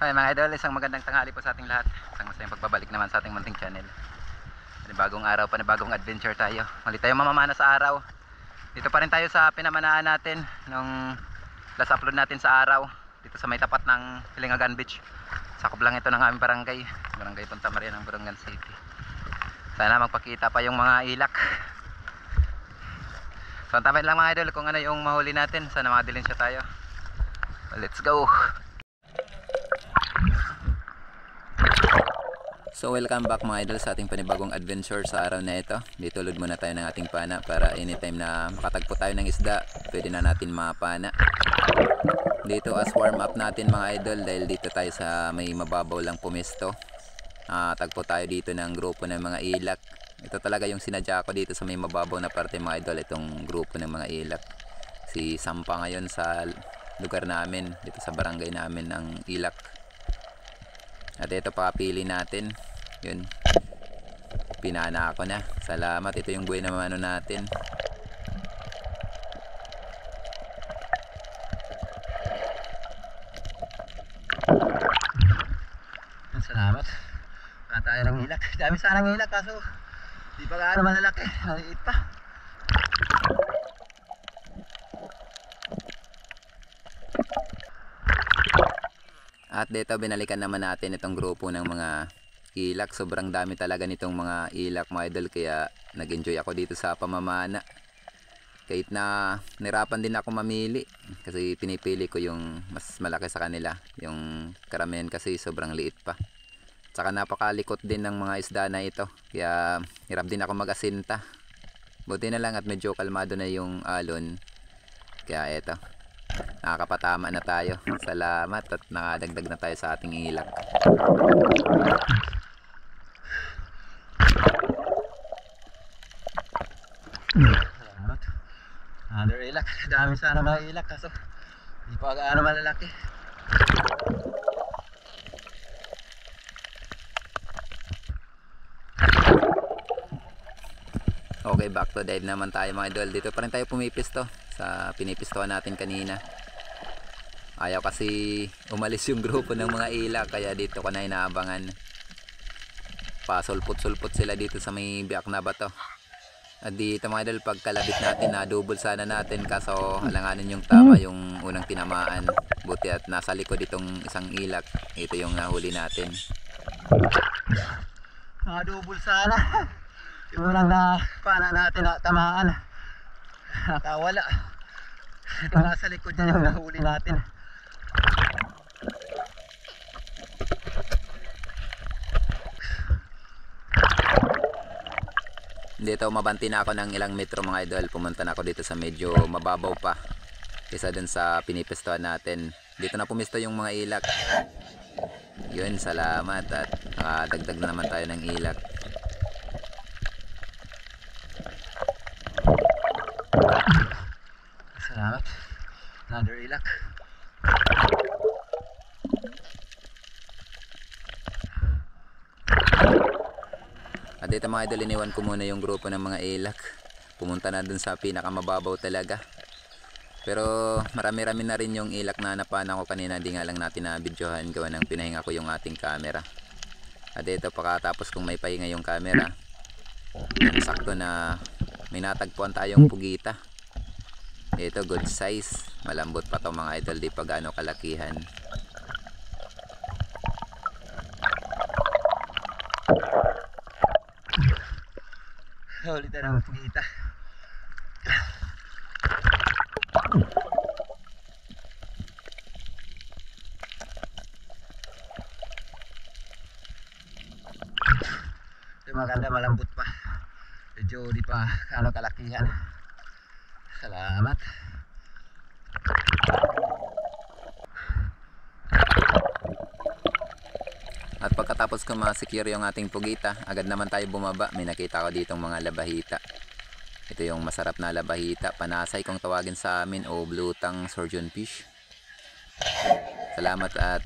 Ay mga idol, isang magandang tanghali po sa ating lahat. Isang masayang pagbabalik naman sa ating munting channel. Panibagong araw, panibagong adventure tayo. Muli tayo mamamana sa araw. Dito pa rin tayo sa pinamanaan natin nung last upload natin sa araw. Dito sa may tapat ng Hilingagan Beach. Sakop lang ito ng aming barangay. Barangay Punta Maria ng Borongan City. Sana magpakita pa yung mga ilak. So antabayin lang mga idol kung ano yung mahuli natin. Sana makadilin siya tayo. Let's go! So welcome back mga idol sa ating panibagong adventure sa araw na ito. Dito load muna tayo ng ating pana para anytime na makatagpo tayo ng isda, pwede na natin mapana. Dito as warm up natin mga idol dahil dito tayo sa may mababaw lang pumesto. Tagpo tayo dito ng grupo ng mga ilak. Ito talaga yung sinadya ko dito sa may mababaw na parte mga idol, itong grupo ng mga ilak. Si Sampa ngayon sa lugar namin, dito sa barangay namin ng ilak. At ito papili natin. Yun. Pinana ako na. Salamat. Ito yung buhay na mano natin. Salamat. Wala tayo ng ilak. Dami sana ng ilak kaso di pa gaano malalaki. Maliit pa. At dito binalikan naman natin itong grupo ng mga ilak. Sobrang dami talaga nitong mga ilak mga idol, kaya nag-enjoy ako dito sa pamamana. Kahit na nirapan din ako mamili kasi pinipili ko yung mas malaki sa kanila. Yung karamihan kasi sobrang liit pa. Tsaka napakalikot din ng mga isda na ito, kaya hirap din ako mag-asinta. Buti na lang at medyo kalmado na yung alon. Kaya eto, nakakapatama na tayo. Salamat at nakadagdag na tayo sa ating ilak. Salamat. Another ilak. Dami sana mga ilak kaso di pa gaano malalaki. Okay, back to dive naman tayo mga idol. Dito pa rin tayo pumipisto sa pinipistohan natin kanina. Ayaw kasi umalis yung grupo ng mga ilak, kaya dito ko na inaabangan. Pasulpot-sulpot sila dito sa may biyak na bato. At dito mga idol, pagkalabit natin na double sana natin, kaso alanganin yung tama yung unang tinamaan. Buti at nasa likod itong isang ilak. Ito yung nahuli natin. Double sana. Yung unang pana natin na tamaan, nakawala. Ito nasa likod niya yung nahuli natin. Dito mabanti na ako ng ilang metro mga idol. Pumunta na ako dito sa medyo mababaw pa kaysa dun sa pinipistohan natin. Dito na pumisto yung mga ilak. Yun, salamat. At nakadagdag na naman tayo ng ilak. Salamat. Another ilak. At dito mga idol, iniwan ko muna yung grupo ng mga ilak. Pumunta na dun sa pinakamababaw talaga. Pero marami-rami na rin yung ilak na napana ko kanina. Di nga lang natin na videohan, gawa ng pinahinga ko yung ating camera. At dito pagkatapos kung may pahinga yung camera, sakto na may natagpuan tayong pugita. Ito good size. Malambot pa to mga idol, di pa gaano kalakihan. Ulit na ng pugita. Ito maganda, malambot pa. Medyo di pa gaano kalakihan. Salamat. At pagkatapos ko ma-secure yung ating pugita, agad naman tayo bumaba. May nakita ko ditong mga labahita. Ito yung masarap na labahita, panasay kung tawagin sa amin, o blue tongue surgeon fish. Salamat at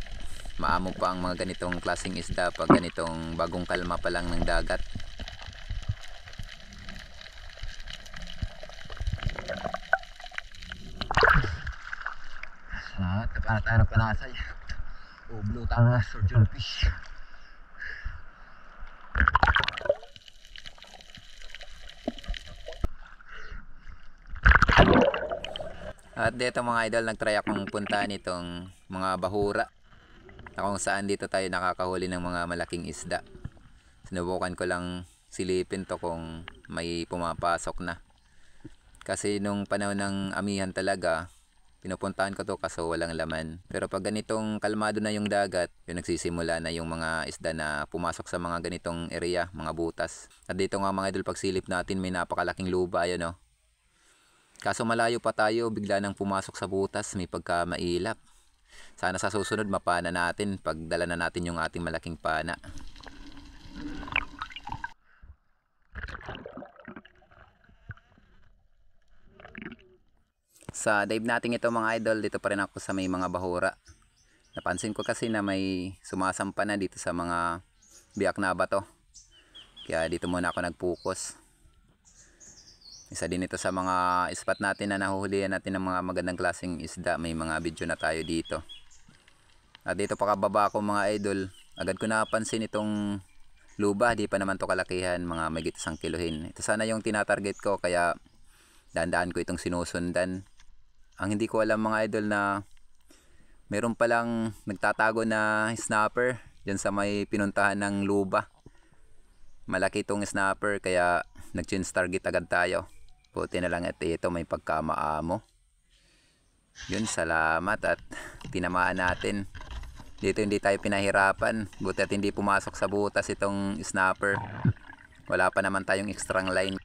maamo pa ang mga ganitong klaseng isda pag ganitong bagong kalma pa lang ng dagat. Salamat, kapana tayo ng panasay. Oh, blue tanga, surgeon fish. At dito mga idol, nagtry akong puntahan itong mga bahura na kung saan dito tayo nakakahuli ng mga malaking isda. Sinubukan ko lang silipin to kung may pumapasok na. Kasi nung panahon ng amihan talaga, pinupuntahan ko to kaso walang laman. Pero pag ganitong kalmado na yung dagat, yung nagsisimula na yung mga isda na pumasok sa mga ganitong area, mga butas. At dito nga mga idol, pagsilip natin may napakalaking luba, ayun o. Kaso malayo pa tayo, bigla nang pumasok sa butas, may pagka mailap. Sana sa susunod mapana natin pag dala na natin yung ating malaking pana. Sa dive natin ito mga idol, dito pa rin ako sa may mga bahura. Napansin ko kasi na may sumasampa na dito sa mga biyak na bato. Kaya dito muna ako nag-focus. Isa din ito sa mga spot natin na nahuhulihan natin ng mga magandang klaseng isda. May mga video na tayo dito. At dito pakababa ko mga idol, agad ko napansin itong luba. Di pa naman to kalakihan, mga magit 1 kilohin. Ito sana yung tinatarget ko, kaya dandaan ko itong sinusundan. Ang hindi ko alam mga idol na meron palang nagtatago na snapper dyan sa may pinuntahan ng luba. Malaki itong snapper kaya nag-change target agad tayo. Buti na lang at ito may pagkamaamo. Yun, salamat at tinamaan natin. Dito hindi tayo pinahirapan. Buti at hindi pumasok sa butas itong snapper. Wala pa naman tayong extra line.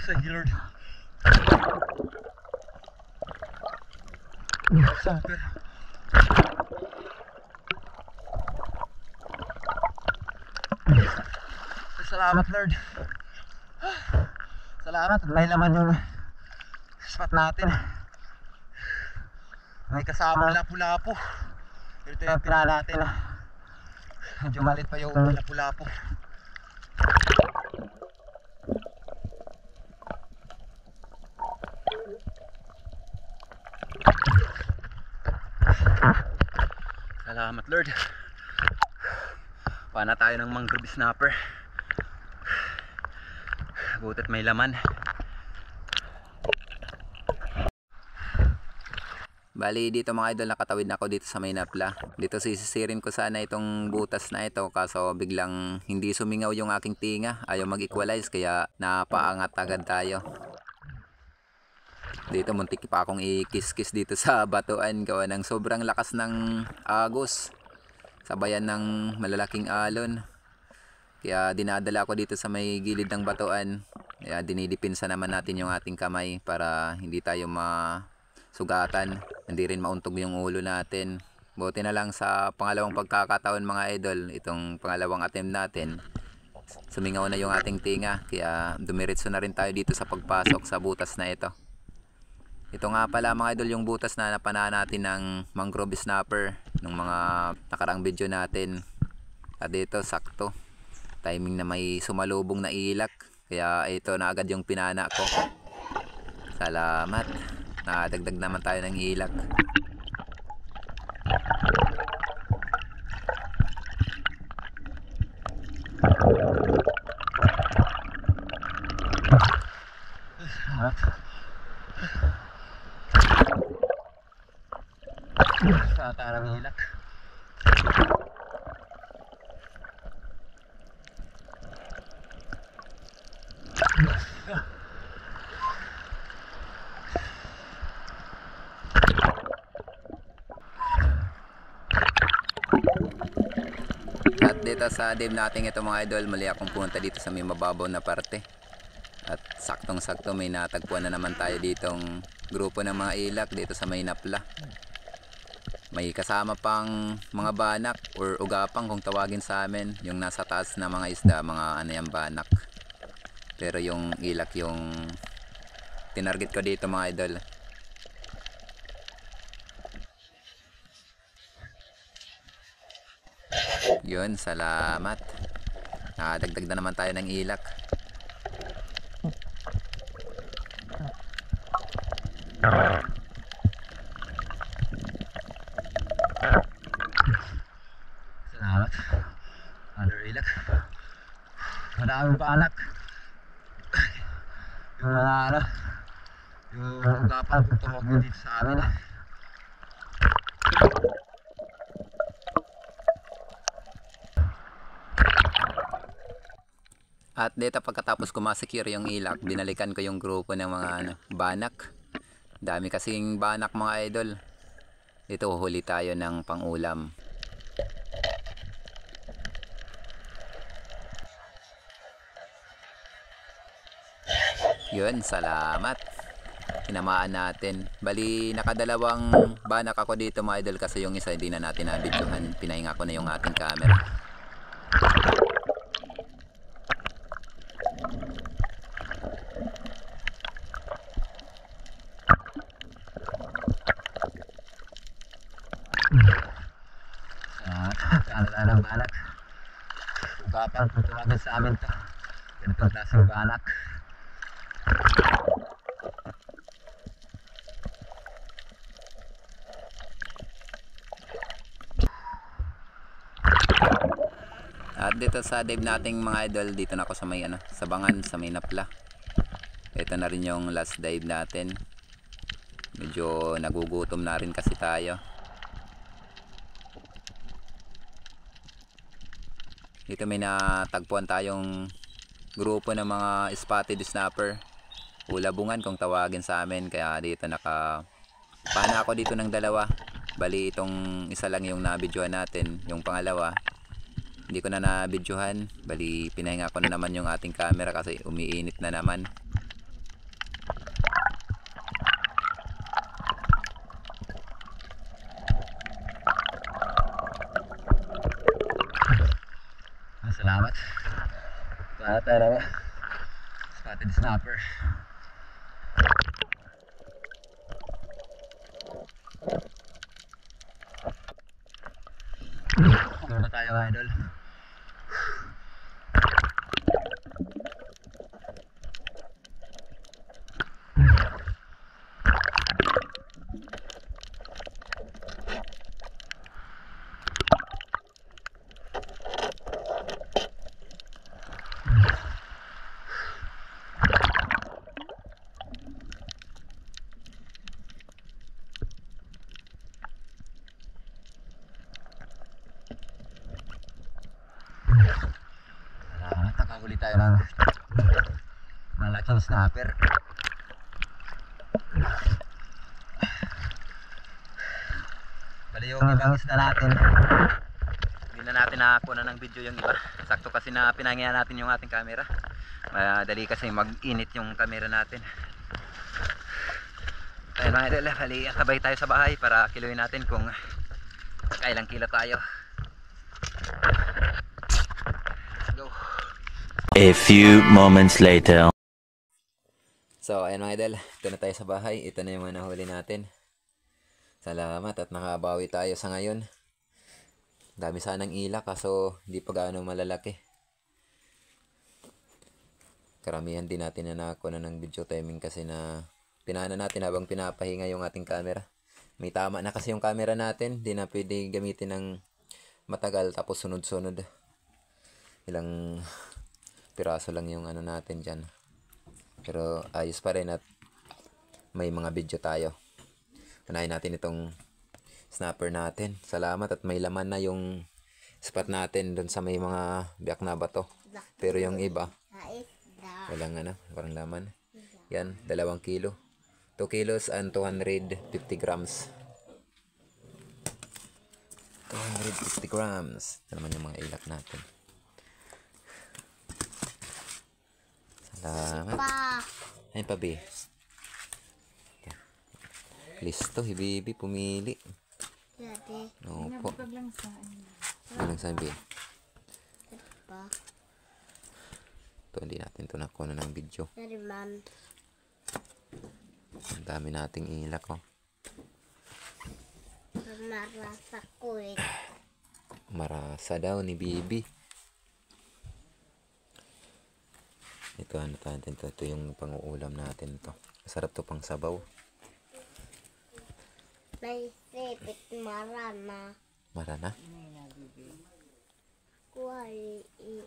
Thank you, Lord. Sabi. Salamat, Lord. Salamat. May naman yung spot natin. May kasama lapu-lapu. Ito yung pila natin. Medyo malit pa yung lapu-lapu. Salamat, Lord. Pana tayo ng mangrove snapper. Butit may laman. Bali dito mga idol, nakatawid na ako dito sa may napla. Dito sisisirin ko sana itong butas na ito, kaso biglang hindi sumingaw yung aking tinga. Ayaw mag-equalize kaya napaangat agad tayo. Dito muntik pa akong ikis-kis dito sa batuan gawa ng sobrang lakas ng agos. Sabayan ng malalaking alon. Kaya dinadala ko dito sa may gilid ng batuan. Kaya dinidipinsa naman natin yung ating kamay para hindi tayo masugatan. Hindi rin mauntog yung ulo natin. Buti na lang sa pangalawang pagkakataon mga idol, itong pangalawang attempt natin, sumingaw na yung ating tinga. Kaya dumiretso na rin tayo dito sa pagpasok sa butas na ito. Ito nga pala mga idol yung butas na napanahan natin ng mangrove snapper ng mga nakarang video natin. At dito sakto timing na may sumalubong na ilak, kaya ito na agad yung pinana ko. Salamat, nadagdag naman tayo ng ilak. Sa tarang hilak. At dito sa dive natin ito mga idol, mali akong punta dito sa may mababaw na parte. At saktong sakto may natagpuan na naman tayo ditong grupo ng mga ilak dito sa may napla. May kasama pang mga banak or ugapang kung tawagin sa amin. Yung nasa taas na mga isda, mga ano yung banak. Pero yung ilak yung tinarget ko dito mga idol. Yun, salamat. Nakadagdag na naman tayo ng ilak. Salamat. Under ilak. Maraming paanak. Yung mga ano, yung ugapan kung tumawag dito sa amin. At dito pagkatapos ko masecure yung ilak, binalikan ko yung grupo ng mga banak. Dami kasing banak mga idol. Dito huli tayo ng pangulam. Yun, salamat. Tinamaan natin. Bali, nakadalawang banak ako dito mga idol kasi yung isa hindi na natin nabidyohan. Pinahinga ko na yung ating camera. Kaalala ng banak. Ugapan kung tumawag sa amin to. Ganitong klaseng banak. At dito sa dive nating mga idol, dito na ako sa may sa Bangan, sa may Napla. Ito na rin yung last dive natin. Medyo nagugutom na rin kasi tayo. Dito may natagpuan tayong grupo ng mga spotted snapper. Ulabungan kung tawagin sa amin, kaya dito pana ako dito ng dalawa. Bali itong isa lang yung nabidyohan natin, yung pangalawa hindi ko na nabidyohan. Bali pinahinga ko na naman yung ating camera kasi umiinit na naman. Salamat. Salamat tayo naman. Spotted snapper. Ano na tayo mga idol? Nakahuli tayo ng malaking snapper. Bali yung ibang isda natin, hindi na natin nakakuha ng video yung iba. Sakto kasi na pinangyayan natin yung ating camera. Madali kasi mag-init yung camera natin. Kaya mga idol, bali sabay tayo sa bahay para kiluin natin kung kailang kilo tayo. Go! A few moments later. So ayun mga idol, ito na tayo sa bahay. Ito na yung mga nahuli natin. Salamat at nakabawi tayo sa ngayon. Dami sanang ilak kaso hindi pa gaano malalaki. Karamihan din natin na nakakuha na ng video timing kasi na pinana natin habang pinapahinga yung ating camera. May tama na kasi yung camera natin. Hindi na pwede gamitin ng matagal tapos sunod-sunod. Ilang piraso lang yung natin dyan. Pero ayos pa rin at may mga video tayo. Unahin natin itong snapper natin. Salamat at may laman na yung spot natin doon sa may mga biyak na bato. Pero yung iba walang walang laman. Yan, 2 kilo. 2 kilos and 250 grams. 250 grams. Ito naman yung mga ilak natin. Salamat. Ayun pa, B. Listo, hibibi, pumili. Opo. Walang sabi. Ito, hindi natin ito nakuha ng video. Ang dami nating ilak, oh. Marasa daw ni Bibi. Ito ano natin to. Ito yung pang-uulam natin to. Masarap to pang sabaw. May sipit marana. Marana. Kuwari iya.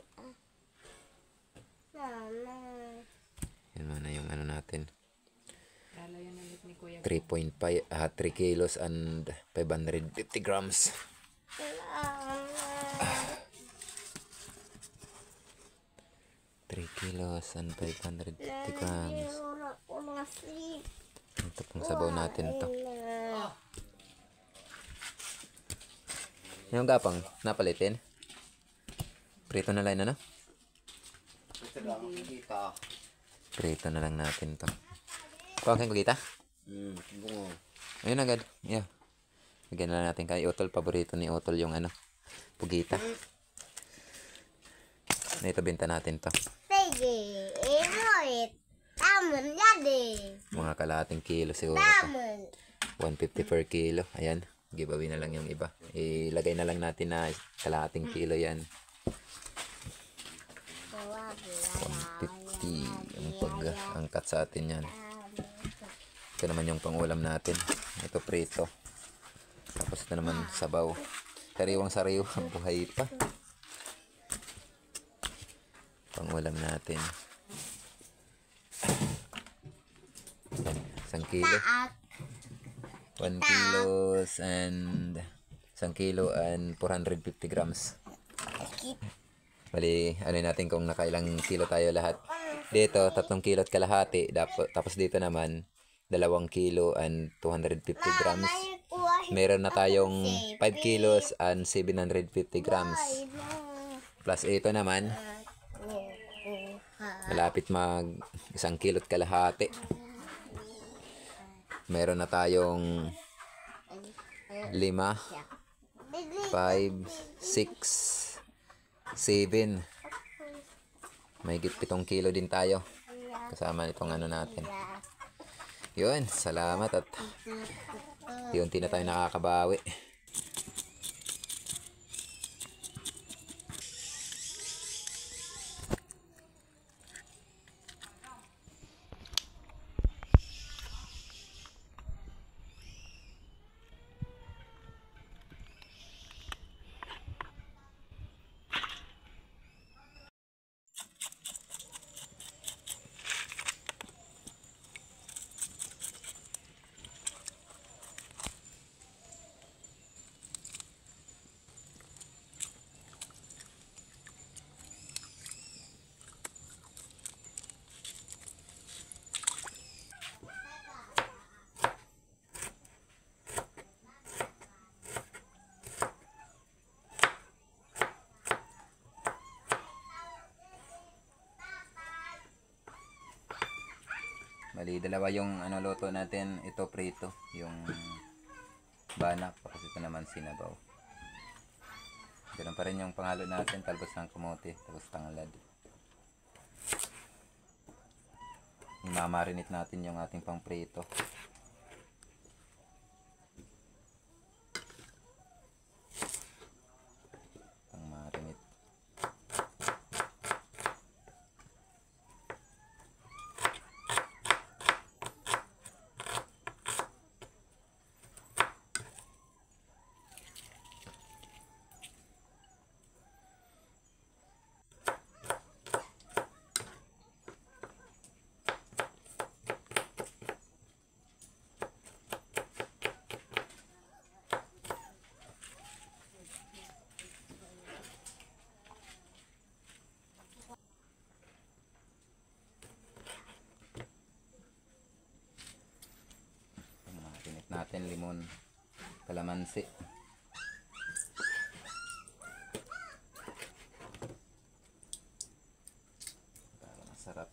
Nana. Yan muna yung ano natin. 3.5 3 kilos and 550 grams. 3 kilos and 550 grams. Ito pang sabaw natin to. Yung gapang napalitin. Prito na lang ano? Prito na lang natin to. Pangkin ko kita? Ayun agad. Yeah. Lagyan na lang natin kay Otol. Paborito ni Otol yung ano. Pugita. Na ito benta natin to. Sige, inoit. Tamon jadi. Mga kalahating kilo siguro to. Tamon. 150 per kilo. Ayan. Giveaway na lang yung iba. Ilagay na lang natin na kalahating kilo yan. 150 ang pag-angkat sa atin yan. Ito naman yung pangulam natin. Ito prito. Tapos ito naman sabaw. Sariwang sariwa. Buhay pa. Pangulam natin. 1 kilo. 1 kilos and 1 kilo and 450 grams. Bali, ano natin kung nakailang kilo tayo lahat. Dito, 3 kilo at kalahati. Tapos dito naman, 2 kilo and 250 grams. Meron na tayong 5 kilos and 750 grams. Plus ito naman, malapit mag 1 kilo at kalahati. Meron na tayong 5, 5, 6, 7. May 7 kilo din tayo. Kasama nitong ano natin. Yun, salamat at unti na tayo nakakabawi. Bali, dalawa yung ano luto natin. Ito prito, yung banak, tapos ito naman sinabaw. Ganun pa rin yung panghalo natin, talbos ng kamote, tapos tanglad. Imamarinate natin yung ating pang prito. Pang marinate. Natin limon, kalamansi. Para masarap.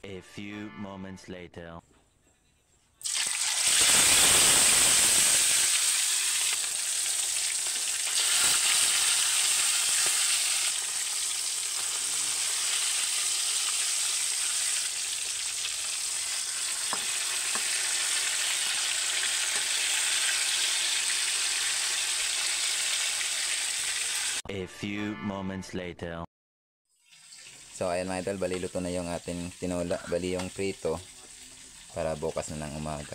A few moments later. A few moments later. So ayan mga idol, bali luto na yung ating tinola, bali yung prito para bukas na ng umaga.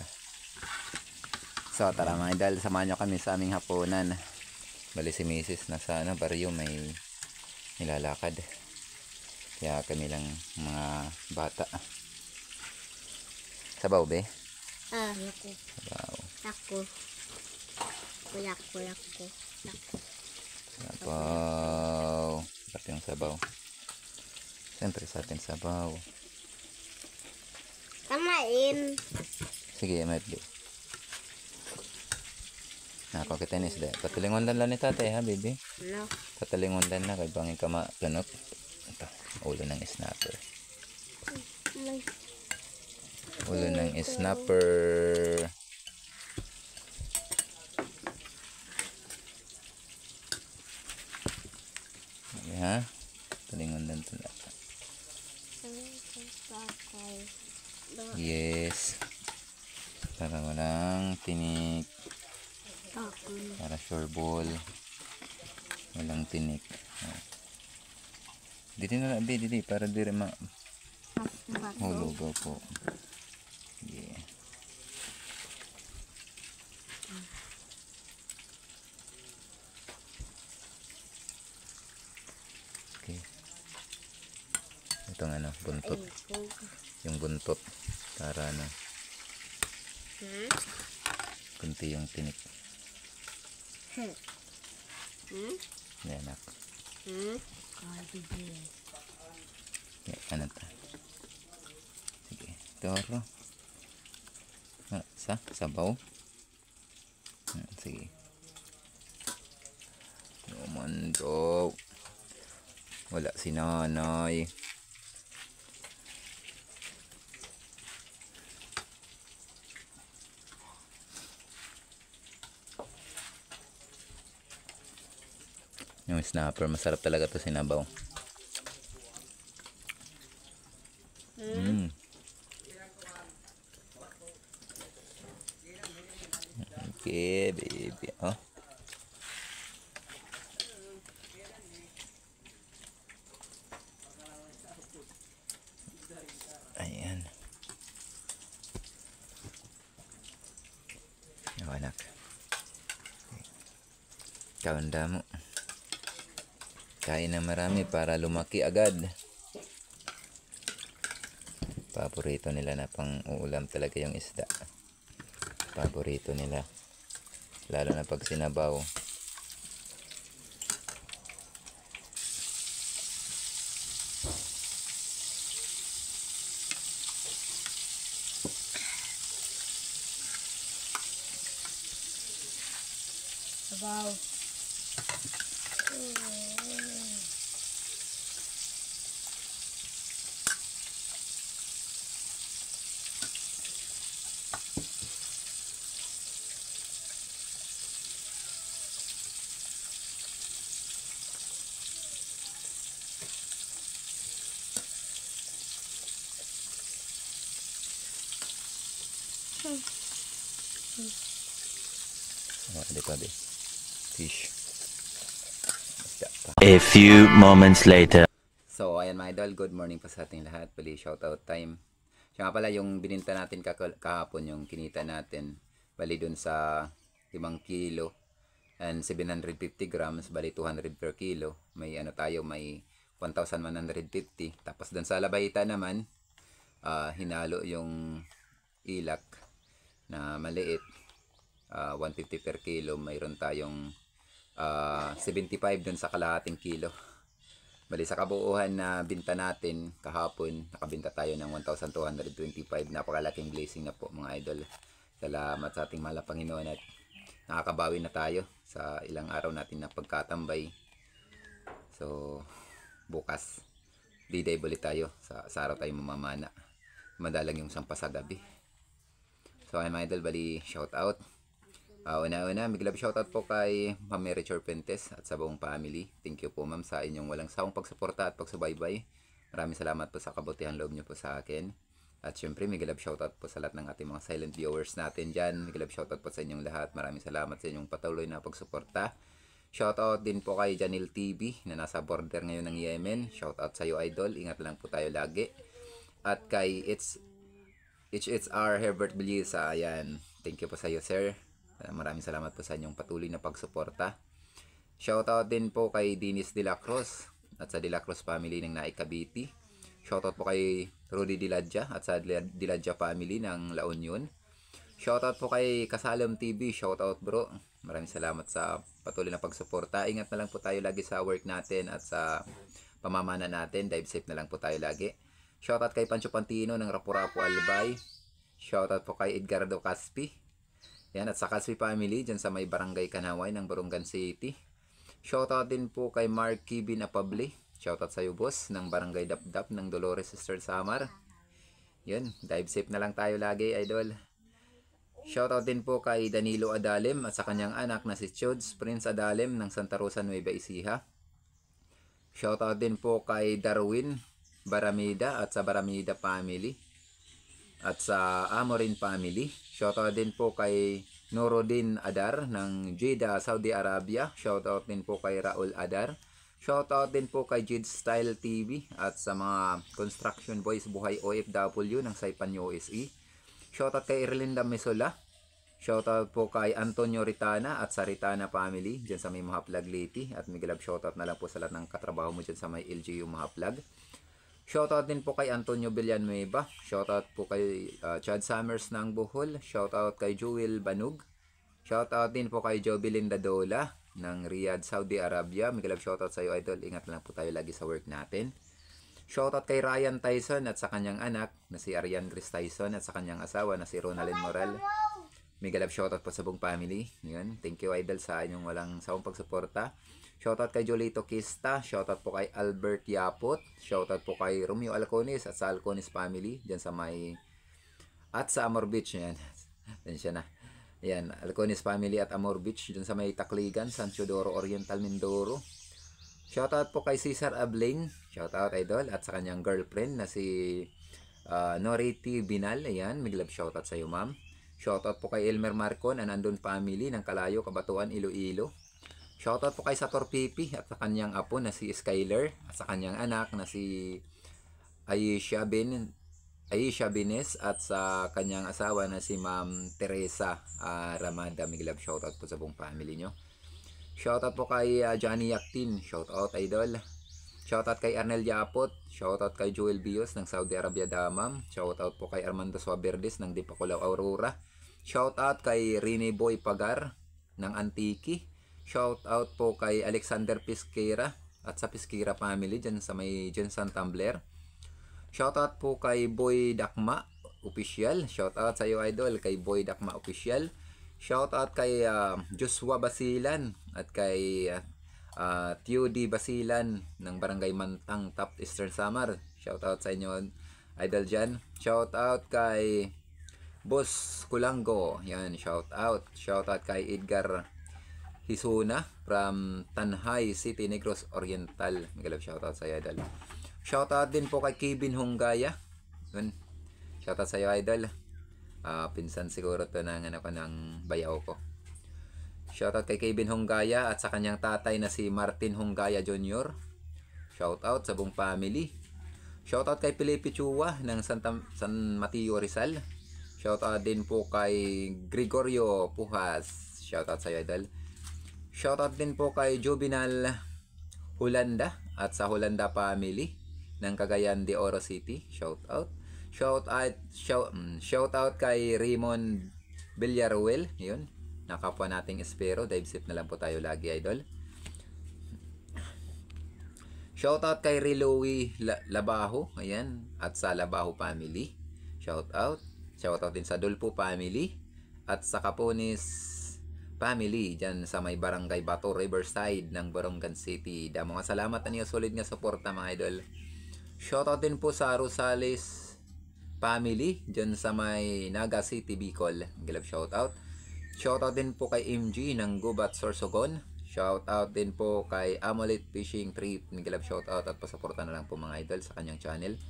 So tara mga idol, samahan nyo kami sa aming hapunan. Bali si Mrs. nasa baryo, may nilalakad. Kaya kami lang mga bata. Sabaw be? Ako. Sabaw. Ako. Kuyak ko. Sabaw. Sarap yung sabaw. Siyempre sa atin sabaw. Kamain. Sige, Medli. Nako kita ni isda. Patalingon lang ni tatay ha, baby. No. Patalingon lang na kay bangin ka matunok. Ito, ulo ng snapper. Ulo ng snapper. Okay, ha? Patalingon lang ito. Yes. Para walang tinik. Para sure ball. Walang tinik. Dito na lang, dito. Para di rin mahulugaw po. Yeah. Okay. Itong ano, buntot. Yung buntot. Para ano. Kunti yung tinik. Yan anak. Ano ta? Sige. Toro. Sabaw. Sige. Naman daw. Wala si nanay. Yung snapper, masarap talaga to sinabaw. Okay, baby. Oh. Ayan. Yung anak. Kaunda mo. Kain na marami para lumaki agad. Paborito nila na pang uulam talaga yung isda. Paborito nila. Lalo na pag sinabaw. Sabaw. Oh, di pa, fish. Isda pa. A few moments later. So, ayan mga idol, good morning pa sa ating lahat. Bali, shoutout time. Siya nga pala, yung bininta natin kahapon, yung kinita natin, bali dun sa 5 kilo and 750 grams, bali 200 per kilo. May ano tayo, may 1,150. Tapos dun sa labayita naman, hinalo yung ilak na maliit, 150 per kilo. Mayroon tayong 75 dun sa kalahating kilo. Bali sa kabuuhan na binta natin kahapon, nakabinta tayo ng 1,225. Napakalaking blessing na po mga idol. Salamat sa ating mahal na Panginoon at nakakabawi na tayo sa ilang araw natin na pagkatambay. So bukas D-day ulit tayo, sa araw tayo mamamana. madalang yung sampa sa gabi. So ay mga idol, bali shoutout. Una-una, big love shoutout po kay Ma'am Mary Chorpentes at sa buong family. Thank you po ma'am sa inyong walang sawang pagsuporta at pagsubaybay. Maraming salamat po sa kabutihan loob niyo po sa akin. At syempre, big love shoutout po sa lahat ng ating mga silent viewers natin dyan. Big love shoutout po sa inyong lahat. Maraming salamat sa inyong patuloy na pagsuporta. Shoutout din po kay Janil TV na nasa border ngayon ng Yemen. Shoutout sa iyo idol. Ingat lang po tayo lagi. At kay HHR Herbert Belisa. Ayan. Thank you po sa iyo sir. Maraming salamat po sa inyong patuloy na pagsuporta. Shoutout din po kay Dennis De La Cruz at sa De La Cruz family ng Naik Cavite. Shoutout po kay Rudy Diladja at sa Diladja family ng La Union. Shoutout po kay Kasalom TV. Shoutout bro. Maraming salamat sa patuloy na pagsuporta. Ingat na lang po tayo lagi sa work natin at sa pamamana natin. Dive safe na lang po tayo lagi. Shoutout kay Pancho Pantino ng Rapu-Rapu Albay. Shoutout po kay Edgardo Caspi. Yan, at sa Caspi family dyan sa may barangay Kanaway ng Barungan City. Shoutout din po kay Mark Kibin Apable. Shoutout sa iyo boss ng barangay Dapdap ng Dolores Sister Samar. Yan, dive safe na lang tayo lagi idol. Shoutout din po kay Danilo Adalem at sa kanyang anak na si Chods Prince Adalem ng Santa Rosa Nueva Ecija. Shoutout din po kay Darwin Baramida at sa Baramida family at sa Amorin family. Shoutout din po kay Nuruddin Adar ng Jeddah, Saudi Arabia. Shoutout din po kay Raul Adar. Shoutout din po kay Jid Style TV at sa mga construction boys buhay OFW ng Saipan USE. Shoutout kay Erlinda Mesola. Shoutout po kay Antonio Ritana at sa Ritana family dyan sa may Mahaplag Liti. At migilab shoutout na lang po sa lahat ng katrabaho mo dyan sa may LGU Mahaplag. Shoutout din po kay Antonio Villanueva. Shoutout po kay Chad Summers ng Bohol. Shoutout kay Jewel Banug. Shoutout din po kay Jovelyn Dadola ng Riyadh, Saudi Arabia. Miguel, shoutout sa iyo idol. Ingat lang po tayo lagi sa work natin. Shoutout kay Ryan Tyson at sa kanyang anak na si Arian Chris Tyson at sa kanyang asawa na si Ronalyn Moral. Miguel, shoutout po sa buong family. Yun. Thank you idol sa inyong walang sawang pagsuporta. Shoutout kay Jolito Kista, shoutout po kay Albert Yapot, shoutout po kay Romeo Alcones at sa Alcones family diyan sa may at sa Amor Beach yan. Yan siya na. Yan, Alcones family at Amor Beach diyan sa may Tacligan, San Teodoro Oriental, Mindoro. Shoutout po kay Cesar Abling, shoutout idol at sa kanyang girlfriend na si Nority Binal. Ayan, miglab shoutout sa iyo ma'am. Shoutout po kay Elmer Marcon and Andon family ng Kalayo, Kabatuan, Iloilo. Shoutout po kay Sator Pipi at sa kanyang apo na si Skyler at sa kanyang anak na si Aisha Bines at sa kanyang asawa na si Ma'am Teresa Ramada. Miglab shoutout po sa buong family nyo. Shoutout po kay Johnny Yaktin. Shoutout idol. Shoutout kay Arnel Yapot. Shoutout kay Joel Bios ng Saudi Arabia Damam. Shoutout po kay Armando Suaverdes ng Dipakulaw Aurora. Shoutout kay Rene Boy Pagar ng Antiki. Shoutout po kay Alexander Pisquera at sa Pisquera family dyan sa may Jensen Tumbler. Shoutout po kay Boy Dakma Official. Shoutout sa iyo idol kay Boy Dakma Official. Shoutout kay Joshua Basilan at kay Tiudi Basilan ng Barangay Mantang, Top Eastern Samar. Shoutout sa inyo idol dyan. Shoutout kay Boss Kulango. Yan, shoutout. Shoutout kay Edgar Hisuna from Tanhay City, Negros Oriental. Migalab shoutout sa iyo idol. Shoutout din po kay Kevin Honggaya. Yun. Shoutout sa iyo idol. Pinsan siguro to ng bayaw ko. Shoutout kay Kevin Honggaya at sa kanyang tatay na si Martin Honggaya Jr. Shoutout sa buong family. Shoutout kay Felipe Chua ng San Mateo Rizal. Shoutout din po kay Gregorio Pujas. Shoutout sa iyo idol. Shoutout din po kay Jovinal Holanda at sa Holanda family ng Cagayan de Oro City. Shoutout. Shoutout kay Raymond Villaruel. Yun. Nakapwa nating espero. Dive safe na lang po tayo lagi idol. Shoutout kay Rilowy Labaho. Ayan. At sa Labaho family. Shoutout. Shoutout din sa Dulpo family. At sa Capones family dyan sa may barangay Bato Riverside ng Barangay City. Damo nga salamat na niyo solid nga suporta mga idol. Shoutout din po sa Rosales family dyan sa may Naga City, Bicol. Galab shoutout. Shoutout din po kay MG ng Gubat, Sorsogon. Shoutout din po kay Amulet Fishing Trip. Galab shoutout at pasuporta na lang po mga idol sa kanyang channel.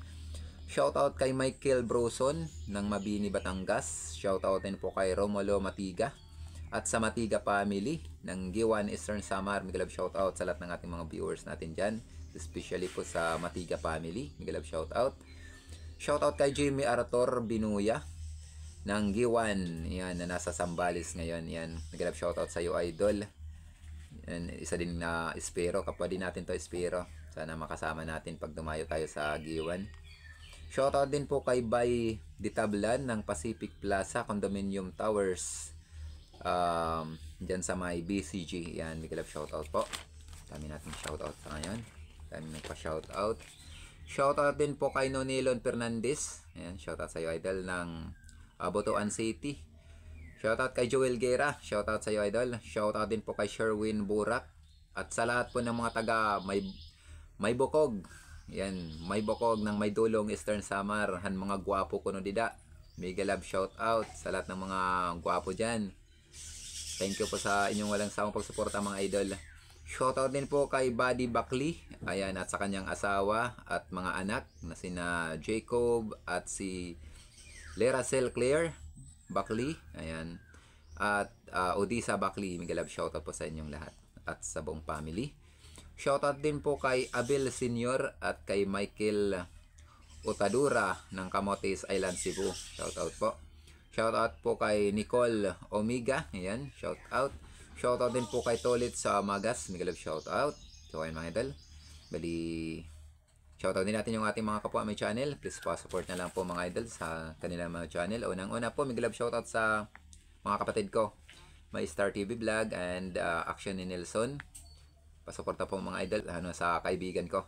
Shoutout kay Michael Broson ng Mabini, Batangas. Shoutout din po kay Romulo Matiga at sa Matiga family ng Giwan, Eastern Samar. Migalab shoutout sa lahat ng ating mga viewers natin dyan, especially po sa Matiga family. Migalab shoutout. Shoutout kay Jimmy Arthur Binuya ng Giwan, yan, na nasa Sambales ngayon. Yan, migalab shoutout sa iyo idol. Yan, isa din na Espero, kapwa din natin to Espero. Sana makasama natin pag dumayo tayo sa Giwan. Shoutout din po kay Bay Ditablan ng Pacific Plaza Condominium Towers. Dyan sa may BCG. Yan, big love shoutout po. Dami natin shoutout sa ngayon. Dami nagpa-shoutout. Shoutout din po kay Nonilon Fernandez. Yan, shoutout sa iyo idol ng Botoan City. Shoutout kay Joel Guerra. Shoutout sa iyo idol. Shoutout din po kay Sherwin Burak. At sa lahat po ng mga taga may bukog. Yan, may bukog ng may dulong Eastern Samar. Han mga gwapo kuno dida. Mega love shoutout sa lahat ng mga gwapo dyan. Thank you po sa inyong walang sawang pagsuporta mga idol. Shoutout din po kay Buddy Bakli, ayan, at sa kanyang asawa at mga anak na sina Jacob at si Leracel Claire Bakli, ayan, at Odisa Bakli. Mega love shoutout po sa inyong lahat at sa buong family. Shoutout din po kay Abel Senior at kay Michael Utadura ng Camotes Island, Cebu. Shoutout po. Shoutout po kay Nicole Omega. Ayan, shoutout. Shoutout din po kay Tolit sa Magas. Mega love shoutout. So ayun mga idol. Bali, shoutout din natin yung ating mga kapwa may channel. Please pa-support na lang po mga idol sa kanilang mga channel. Unang-una po, mega love shoutout sa mga kapatid ko. May Star TV Vlog and Action ni Nelson. Pasuporta po mga idol sa kaibigan ko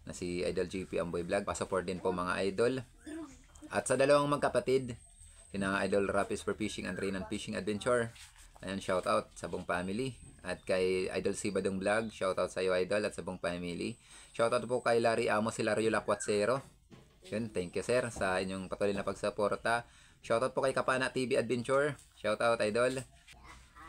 na si Idol GP Amboy Vlog. Pasupport din po mga idol. At sa dalawang magkapatid, sina Idol Rapis for Fishing and Rainan Fishing Adventure. Ayan, shout out sa buong family. At kay Idol Sibadong Vlog, shout out sa iyo idol at sa buong family. Shout out po kay Larry Amos, si Lario Lacuatsero. Yun, thank you sir sa inyong patuloy na pagsuporta. Shout out po kay Kapana TV Adventure. Shout out idol.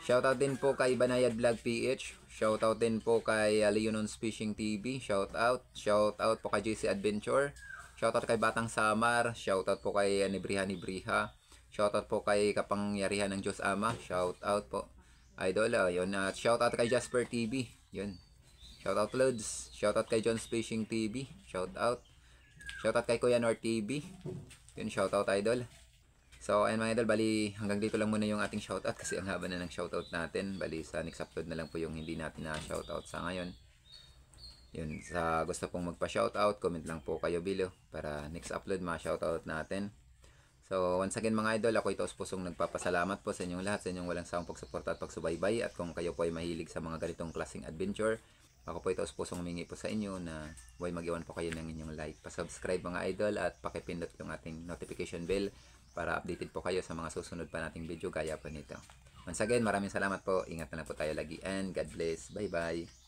Shout out din po kay Banayad Vlog PH. Shout out din po kay Leonons Fishing TV. Shout out. Shout out po kay JC Adventure. Shout out kay Batang Samar. Shout out po kay Nibriha. Shout out po kay Kapangyarihan ng Diyos Ama. Shout out po idol. Yun, shout out kay Jasper TV. Yun. Shout out Loads. Shout out kay John's Fishing TV. Shout out. Shout out kay Kuya Nor TV. Yun, shout out idol. So ayun mga idol, bali hanggang dito lang muna yung ating shoutout kasi ang haba na ng shoutout natin. Bali sa next upload na lang po yung hindi natin na shoutout sa ngayon. Yun, sa gusto pong magpa-shoutout, comment lang po kayo below para next upload ma-shoutout natin. So once again mga idol, ako ito pusong nagpapasalamat po sa inyong lahat, sa inyong walang sawang pagsuporta at pagsubaybay. At kung kayo po ay mahilig sa mga ganitong klaseng adventure, ako po ito pusong humingi po sa inyo na huwag mag-iwan po kayo ng inyong like. Pa-subscribe mga idol at pakipindot yung ating notification bell para updated po kayo sa mga susunod pa nating video gaya po nito. Once again, maraming salamat po. Ingat na lang po tayo lagi and God bless. Bye bye.